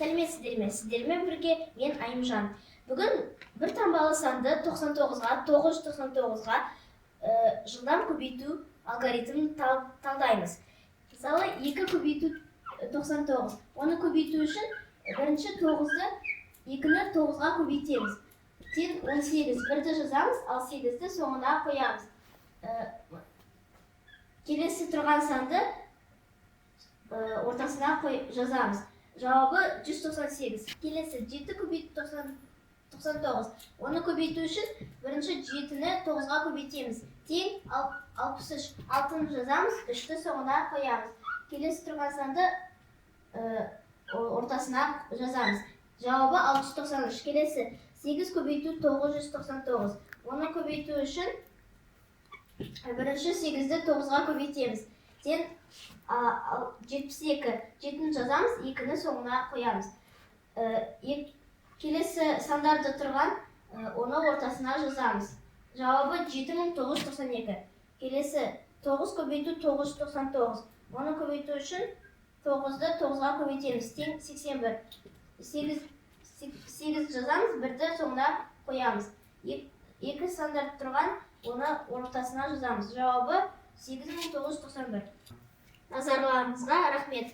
Сәлеметсіздер ме? Сіздермен бірге мен Айымжан. Бүгін бір таңбалы санды 999-ға жылдам көбейту алгоритмін талдаймыз. Мысалы, 2 көбейту 99. Оны көбейту үшін бірінші 9-ды 2-ні 9-ға көбейтеміз. Тең 18. 1-ді жазамыз, ал 8-ді соңына қоямыз. Келесі тұрған санды ортасына жазамыз. Жауабы 198. Келесі 7 көбейту 99. Оны көбейту үшін бірінші 7-ні 9-ға көбейтеміз. Тең 63. 6-ны жазамыз, 3-ті соңына қоямыз. Келесі тұрған санды ортасына жазамыз. Жауабы 693. Келесі 8 көбейту 999. Оны көбейту үшін бірінші 8-ді 9-ға көбейтеміз. Тең 72. 7-ні жазамыз, 2-ні соңына қоямыз. Келесі сандарды тұрған, оны ортасына жазамыз. Жауабы 7992. Келесі 9 көбейту 999. Оны көбейту үшін 9-ды 9-ға көбейтеміз. Тең 81. 8 жазамыз, 1-ді соңына қоямыз. 2 сандарды тұрған, оны ортасына жазамыз. Жауабы 8991. Назарларыңызға рахмет.